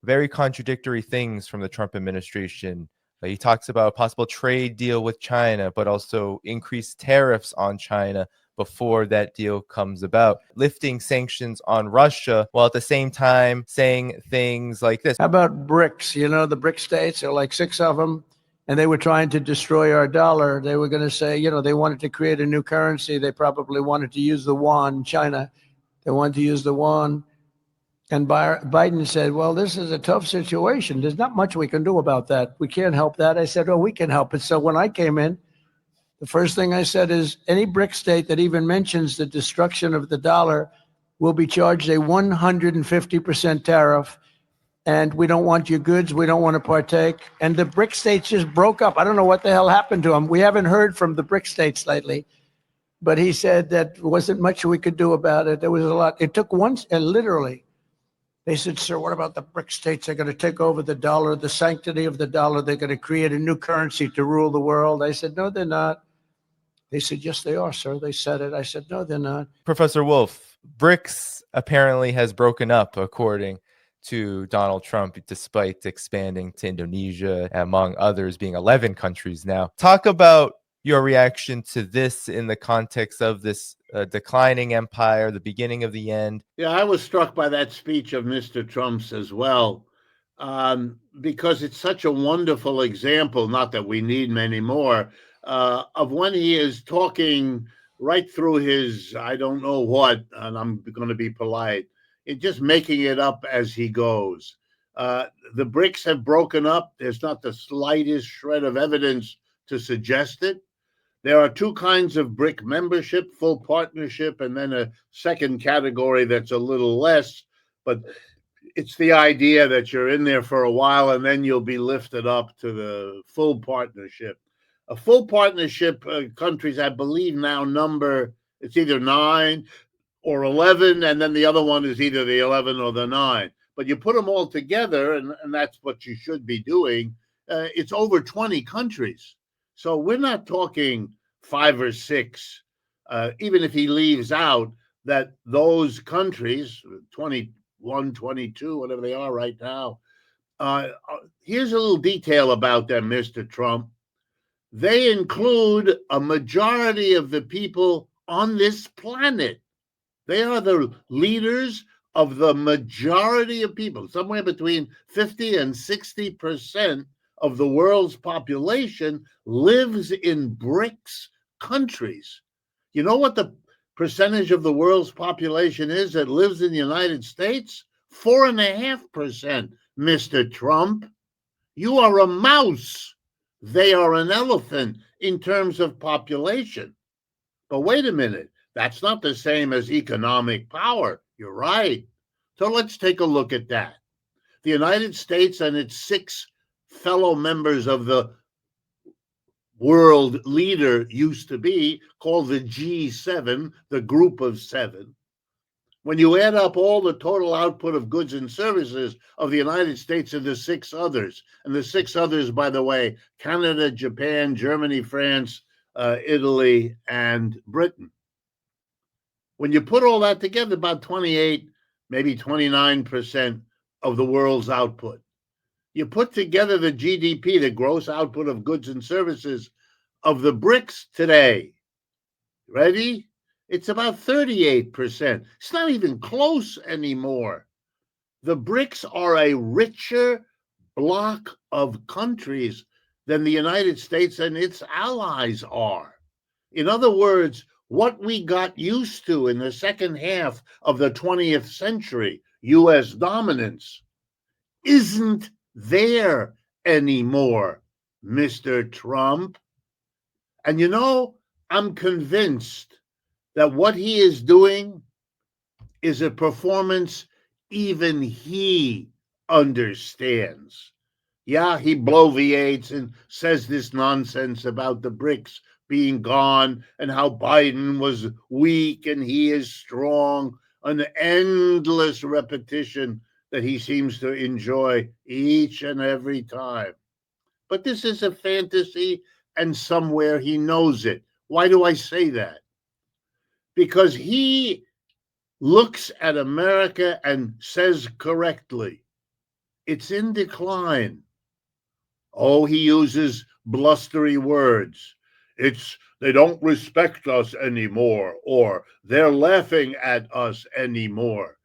very contradictory things from the Trump administration. He talks about a possible trade deal with China, but also increased tariffs on China before that deal comes about, lifting sanctions on Russia, while at the same time saying things like this. How about BRICS? You know, the BRICS states, there are like 6 of them, and they were trying to destroy our dollar. They were going to say, you know, they wanted to create a new currency. They probably wanted to use the yuan. China, they wanted to use the yuan. And Biden said, well, this is a tough situation. There's not much we can do about that. We can't help that. I said, oh, we can help it. So when I came in, the first thing I said is any BRIC state that even mentions the destruction of the dollar will be charged a 150% tariff. And we don't want your goods. We don't want to partake. And the BRIC states just broke up. I don't know what the hell happened to them. We haven't heard from the BRIC states lately. But he said that wasn't much we could do about it. There was a lot. It took once, and literally, they said, sir, what about the BRIC states? They're going to take over the dollar, the sanctity of the dollar. They're going to create a new currency to rule the world. I said, no, they're not. They said, yes, they are, sir. They said it. I said, no, they're not. Professor Wolff, BRICS apparently has broken up, according to Donald Trump, despite expanding to Indonesia, among others, being 11 countries now. Talk about your reaction to this in the context of this declining empire, the beginning of the end. Yeah, I was struck by that speech of Mr. Trump's as well, because it's such a wonderful example, not that we need many more, of when he is talking right through his, I don't know what, and I'm going to be polite, just making it up as he goes. The BRICS have broken up. There's not the slightest shred of evidence to suggest it. There are 2 kinds of BRIC membership, full partnership, and then a second category that's a little less. But it's the idea that you're in there for a while and then you'll be lifted up to the full partnership. A full partnership countries, I believe, now number, it's either 9 or 11, and then the other one is either the 11 or the 9. But you put them all together, and that's what you should be doing. It's over 20 countries. So we're not talking 5 or 6, even if he leaves out that those countries, 21, 22, whatever they are right now. Here's a little detail about them, Mr. Trump. They include a majority of the people on this planet. They are the leaders of the majority of people, somewhere between 50 and 60% of the world's population lives in BRICS countries. You know what the percentage of the world's population is that lives in the United States? 4.5%, Mr. Trump. You are a mouse. They are an elephant in terms of population. But wait a minute. That's not the same as economic power. You're right. So let's take a look at that. The United States and its 6 fellow members of the world leader used to be called the G7, the group of 7. When you add up all the total output of goods and services of the United States and the 6 others, and the 6 others, by the way, Canada, Japan, Germany, France, Italy, and Britain. When you put all that together, about 28, maybe 29% of the world's output. You put together the GDP, the gross output of goods and services of the BRICS today. Ready? It's about 38%. It's not even close anymore. The BRICS are a richer block of countries than the United States and its allies are. In other words, what we got used to in the second half of the 20th century, U.S. dominance, isn't there anymore, Mr. Trump. And you know, I'm convinced that what he is doing is a performance even he understands. Yeah, he bloviates and says this nonsense about the BRICS being gone and how Biden was weak and he is strong, an endless repetition that he seems to enjoy each and every time. But this is a fantasy, and somewhere he knows it. Why do I say that? Because he looks at America and says correctly, It's in decline. Oh, he uses blustery words. They don't respect us anymore, or they're laughing at us anymore.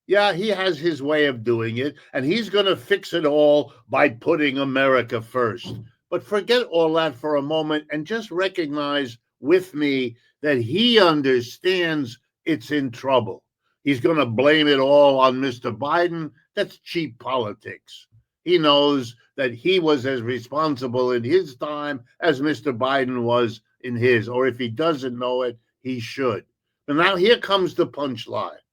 Yeah, he has his way of doing it, and he's going to fix it all by putting America first. But forget all that for a moment and just recognize with me that he understands it's in trouble. He's going to blame it all on Mr. Biden. That's cheap politics. He knows that he was as responsible in his time as Mr. Biden was in his, or if he doesn't know it, he should. But now here comes the punchline.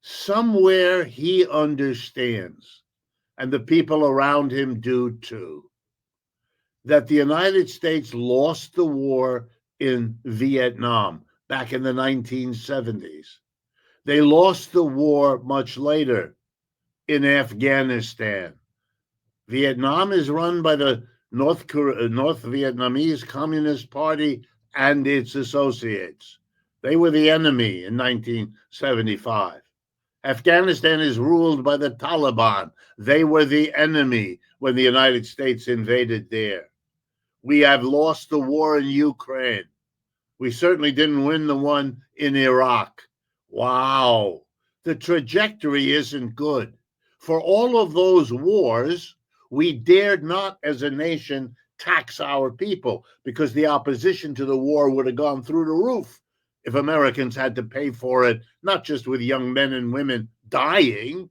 Somewhere he understands, and the people around him do too, that the United States lost the war in Vietnam back in the 1970s. They lost the war much later in Afghanistan. Vietnam is run by the North Vietnamese Communist Party and its associates. They were the enemy in 1975. Afghanistan is ruled by the Taliban. They were the enemy when the United States invaded there. We have lost the war in Ukraine. We certainly didn't win the one in Iraq. Wow. The trajectory isn't good. For all of those wars, we dared not, as a nation, tax our people because the opposition to the war would have gone through the roof if Americans had to pay for it, not just with young men and women dying,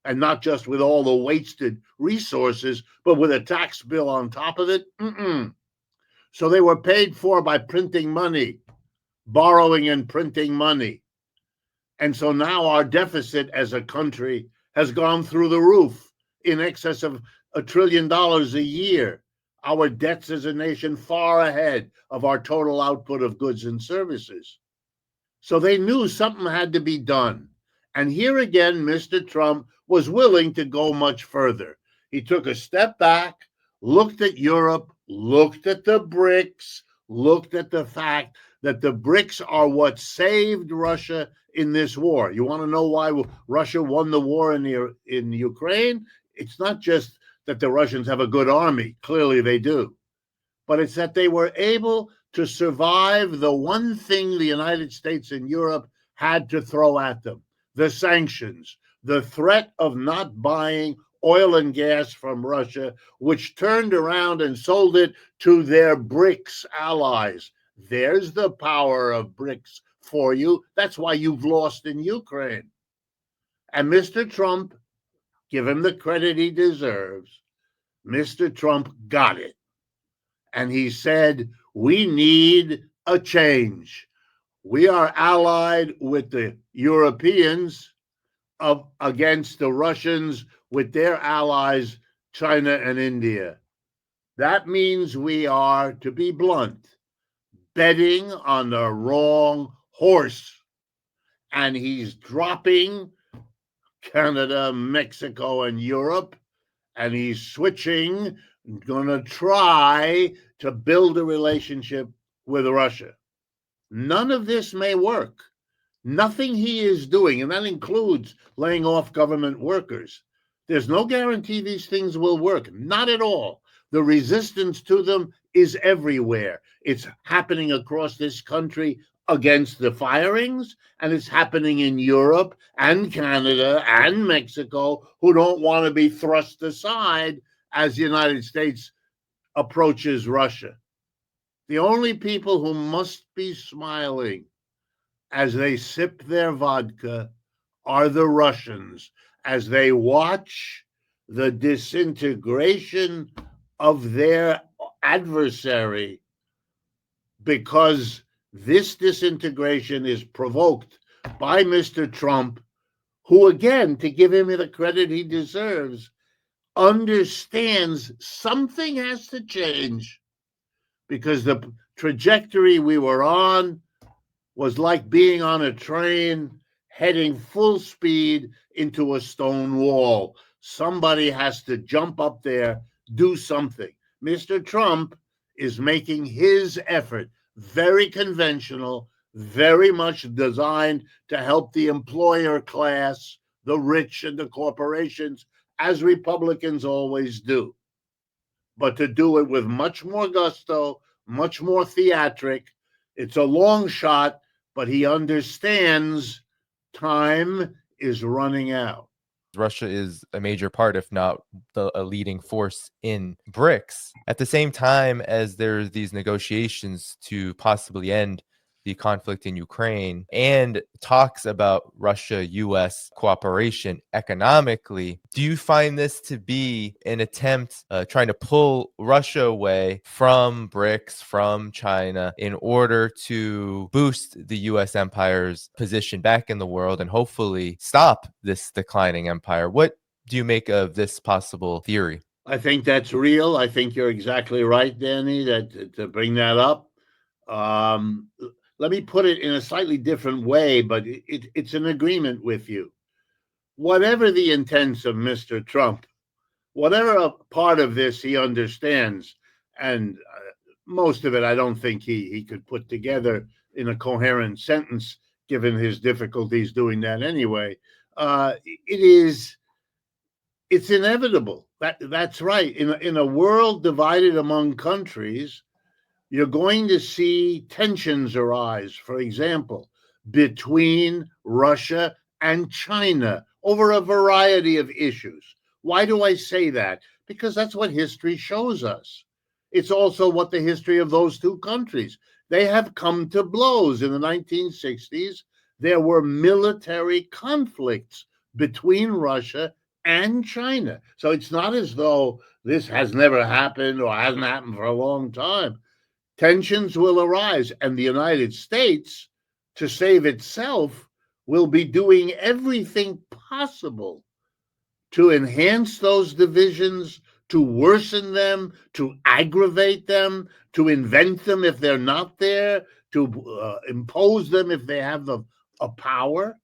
and not just with all the wasted resources, but with a tax bill on top of it. So they were paid for by printing money, borrowing and printing money. And so now our deficit as a country has gone through the roof, in excess of $1 trillion a year. Our debts as a nation far ahead of our total output of goods and services. So they knew something had to be done. And here again, Mr. Trump was willing to go much further. He took a step back, looked at Europe, looked at the BRICS, looked at the fact that the BRICS are what saved Russia in this war. You want to know why Russia won the war in Ukraine? It's not just that the Russians have a good army. Clearly they do. But it's that they were able to survive the one thing the United States and Europe had to throw at them: the sanctions, the threat of not buying oil and gas from Russia, which turned around and sold it to their BRICS allies. There's the power of BRICS for you. That's why you've lost in Ukraine. And Mr. Trump, give him the credit he deserves, Mr. Trump got it. And he said, we need a change. We are allied with the Europeans against the Russians with their allies, China and India. That means we are, to be blunt, betting on the wrong horse. And he's dropping Canada, Mexico, and Europe, and he's switching, going to try to build a relationship with Russia. None of this may work. Nothing he is doing, and that includes laying off government workers. There's no guarantee these things will work. Not at all. The resistance to them is everywhere. It's happening across this country against the firings, and it's happening in Europe and Canada and Mexico, who don't want to be thrust aside as the United States approaches Russia. The only people who must be smiling as they sip their vodka are the Russians, as they watch the disintegration of their adversary, because this disintegration is provoked by Mr. Trump, who, again, to give him the credit he deserves, understands something has to change, because the trajectory we were on was like being on a train heading full speed into a stone wall. Somebody has to jump up there, do something. Mr. Trump is making his effort very conventional, very much designed to help the employer class, the rich and the corporations, as Republicans always do, but to do it with much more gusto, much more theatric. It's a long shot, but he understands time is running out. Russia is a major part, if not a leading force in BRICS. At the same time as there's these negotiations to possibly end the conflict in Ukraine and talks about Russia-US cooperation economically, do you find this to be an attempt trying to pull Russia away from BRICS, from China, in order to boost the US empire's position back in the world and hopefully stop this declining empire? What do you make of this possible theory? I think that's real. I think you're exactly right, Danny, to bring that up. Let me put it in a slightly different way, but it's an agreement with you. Whatever the intents of Mr. Trump, whatever part of this he understands, and most of it I don't think he could put together in a coherent sentence, given his difficulties doing that anyway. It's inevitable. That's right. In a world divided among countries, you're going to see tensions arise, for example, between Russia and China over a variety of issues. Why do I say that? Because that's what history shows us. It's also what the history of those two countries. They have come to blows. In the 1960s, there were military conflicts between Russia and China. So it's not as though this has never happened or hasn't happened for a long time. Tensions will arise, and the United States, to save itself, will be doing everything possible to enhance those divisions, to worsen them, to aggravate them, to invent them if they're not there, to impose them if they have a power.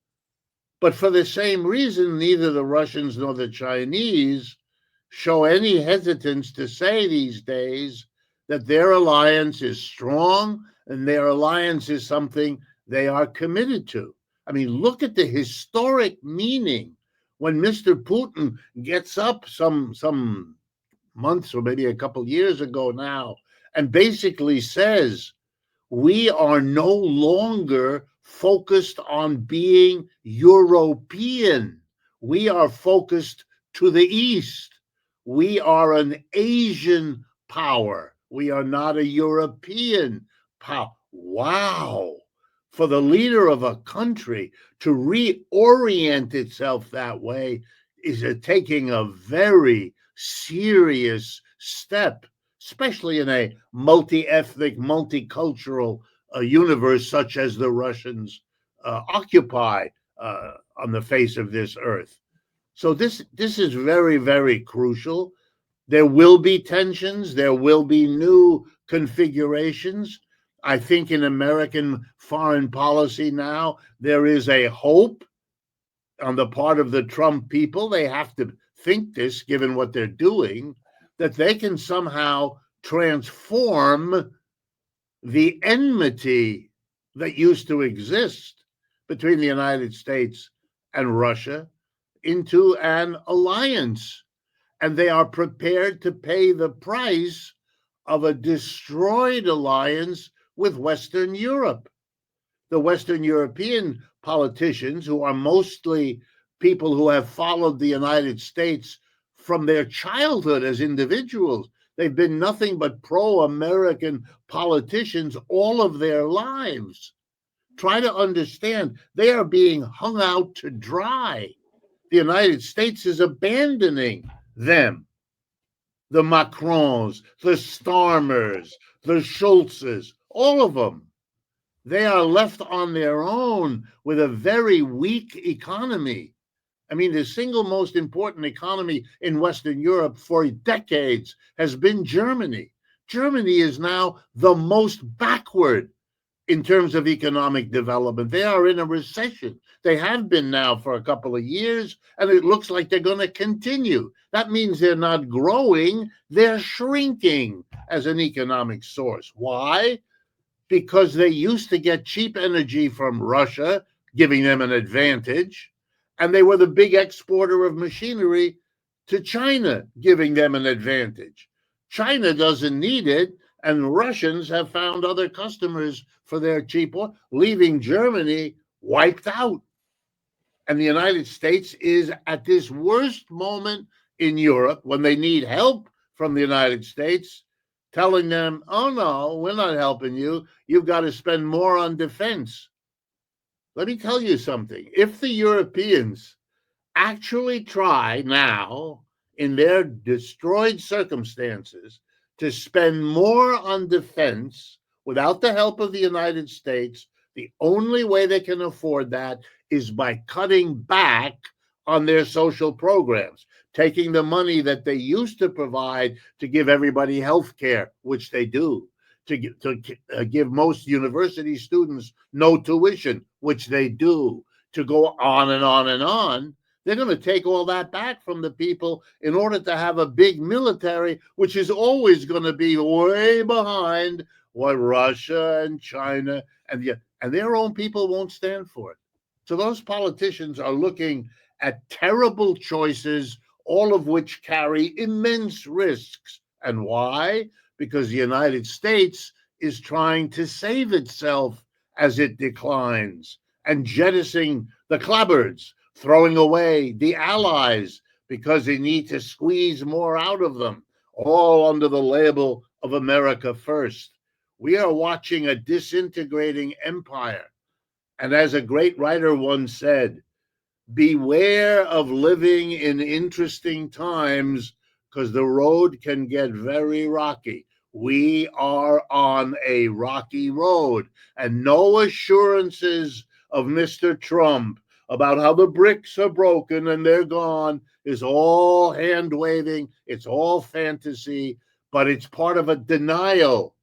But for the same reason, neither the Russians nor the Chinese show any hesitance to say these days that their alliance is strong and their alliance is something they are committed to. I mean, look at the historic meaning when Mr. Putin gets up some months or maybe a couple years ago now and basically says, we are no longer focused on being European. We are focused to the East. We are an Asian power. We are not a European power. Wow. For the leader of a country to reorient itself that way is taking a very serious step, especially in a multi-ethnic, multicultural universe such as the Russians occupy on the face of this earth. So this is very, very crucial. There will be tensions. There will be new configurations. I think in American foreign policy now, there is a hope on the part of the Trump people. They have to think this, given what they're doing, that they can somehow transform the enmity that used to exist between the United States and Russia into an alliance. And they are prepared to pay the price of a destroyed alliance with Western Europe. The Western European politicians, who are mostly people who have followed the United States from their childhood as individuals, they've been nothing but pro-American politicians all of their lives. Try to understand, they are being hung out to dry. The United States is abandoning them. The Macrons, the Starmers, the Schultzes, all of them. They are left on their own with a very weak economy. I mean, the single most important economy in Western Europe for decades has been Germany. Germany is now the most backward in terms of economic development. They are in a recession. They have been now for a couple of years, and it looks like they're going to continue. That means they're not growing, they're shrinking as an economic source. Why? Because they used to get cheap energy from Russia, giving them an advantage. And they were the big exporter of machinery to China, giving them an advantage. China doesn't need it, and Russians have found other customers for their cheap oil, leaving Germany wiped out. And the United States is at this worst moment in Europe when they need help from the United States, telling them, oh no, we're not helping you. You've got to spend more on defense. Let me tell you something. If the Europeans actually try now, in their destroyed circumstances, to spend more on defense without the help of the United States, the only way they can afford that is by cutting back on their social programs, taking the money that they used to provide to give everybody health care, which they do, to give most university students no tuition, which they do, to go on and on and on. They're going to take all that back from the people in order to have a big military, which is always going to be way behind what Russia and China and their own people won't stand for it. So those politicians are looking at terrible choices, all of which carry immense risks. And why? Because the United States is trying to save itself as it declines and jettisoning the clapboards, throwing away the allies because they need to squeeze more out of them, all under the label of America first. We are watching a disintegrating empire. And as a great writer once said, beware of living in interesting times because the road can get very rocky. We are on a rocky road, and no assurances of Mr. Trump about how the BRICS are broken and they're gone is all hand waving. It's all fantasy, but it's part of a denial.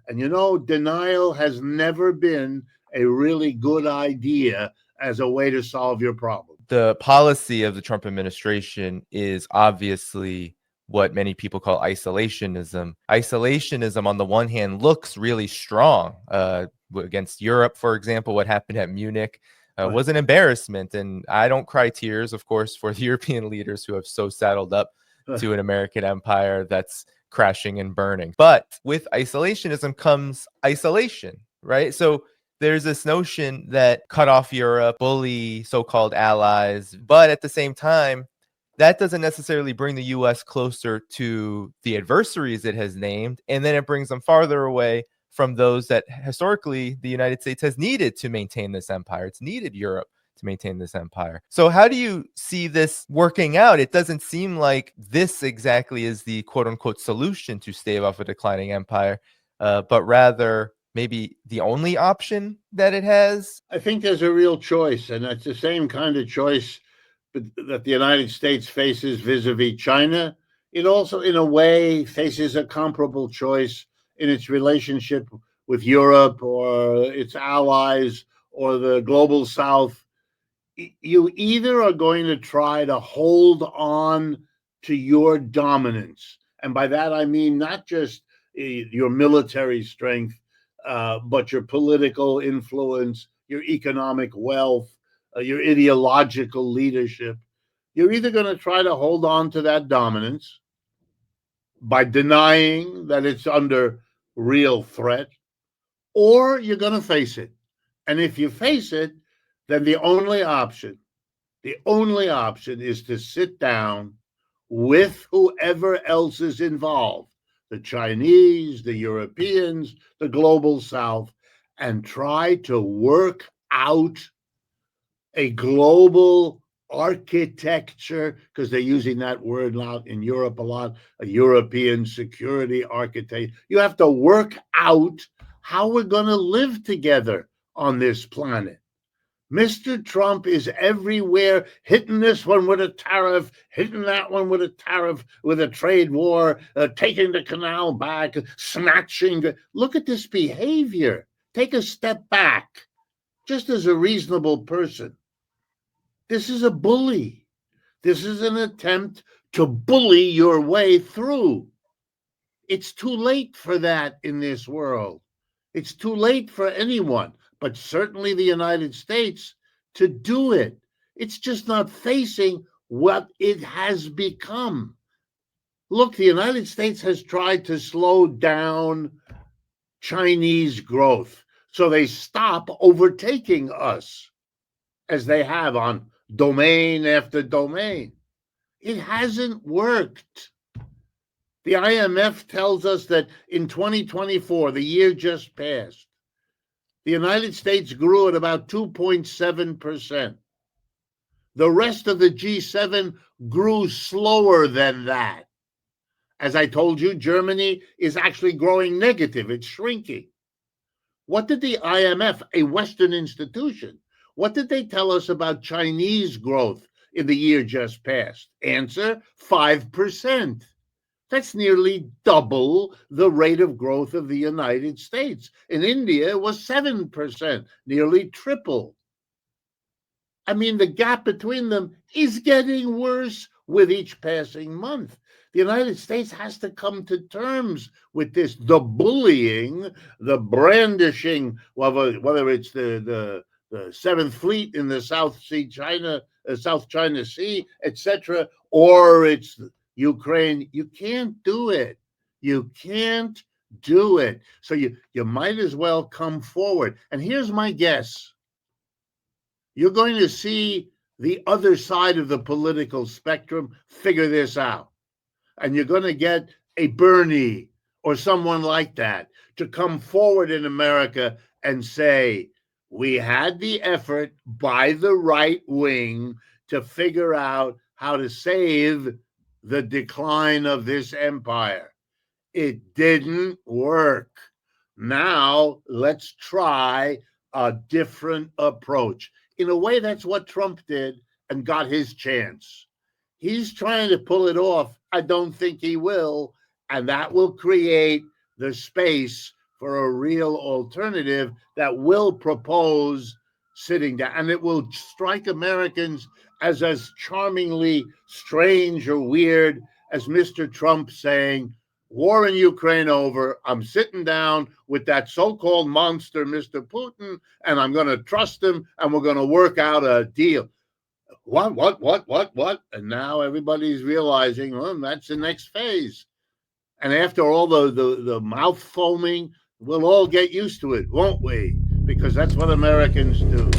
And you know, denial has never been a really good idea as a way to solve your problem. The policy of the Trump administration is obviously what many people call isolationism. Isolationism, on the one hand, looks really strong against Europe, for example. What happened at Munich was an embarrassment. And I don't cry tears, of course, for the European leaders who have so saddled up to an American empire that's crashing and burning. But with isolationism comes isolation, right? So there's this notion that cut off Europe, bully so-called allies, but at the same time, that doesn't necessarily bring the U.S. closer to the adversaries it has named, and then it brings them farther away from those that historically the United States has needed to maintain this empire. It's needed Europe to maintain this empire. So how do you see this working out? It doesn't seem like this exactly is the quote-unquote solution to stave off a declining empire, but rather maybe the only option that it has? I think there's a real choice, and it's the same kind of choice that the United States faces vis-a-vis China. It also, in a way, faces a comparable choice in its relationship with Europe or its allies or the global South. You either are going to try to hold on to your dominance, and by that I mean not just your military strength, but your political influence, your economic wealth, your ideological leadership. You're either going to try to hold on to that dominance by denying that it's under real threat, or you're going to face it. And if you face it, then the only option is to sit down with whoever else is involved, the Chinese, the Europeans, the global South, and try to work out a global architecture, because they're using that word now in Europe a lot, a European security architecture. You have to work out how we're going to live together on this planet. Mr. Trump is everywhere, hitting this one with a tariff, hitting that one with a tariff, with a trade war, taking the canal back, snatching. Look at this behavior. Take a step back, just as a reasonable person. This is a bully. This is an attempt to bully your way through. It's too late for that in this world. It's too late for anyone, but certainly the United States, to do it. It's just not facing what it has become. Look, the United States has tried to slow down Chinese growth so they stop overtaking us, as they have on domain after domain. It hasn't worked. The IMF tells us that in 2024, the year just passed, the United States grew at about 2.7%. The rest of the G7 grew slower than that. As I told you, Germany is actually growing negative. It's shrinking. What did the IMF, a Western institution, what did they tell us about Chinese growth in the year just passed? Answer, 5%. That's nearly double the rate of growth of the United States. In India, it was 7%, nearly triple. I mean, the gap between them is getting worse with each passing month. The United States has to come to terms with this, the bullying, the brandishing, whether it's the Seventh Fleet in the South China Sea, etc., or it's Ukraine. You can't do it. You can't do it. So you might as well come forward. And here's my guess. You're going to see the other side of the political spectrum figure this out. And you're going to get a Bernie or someone like that to come forward in America and say, we had the effort by the right wing to figure out how to save the decline of this empire. It didn't work. Now let's try a different approach. In a way, that's what Trump did and got his chance. He's trying to pull it off. I don't think he will. And that will create the space for a real alternative that will propose sitting down. And it will strike Americans as charmingly strange or weird as Mr. Trump saying, war in Ukraine over, I'm sitting down with that so-called monster, Mr. Putin, and I'm going to trust him, and we're going to work out a deal. What? And now everybody's realizing, well, that's the next phase. And after all the mouth foaming, we'll all get used to it, won't we? Because that's what Americans do.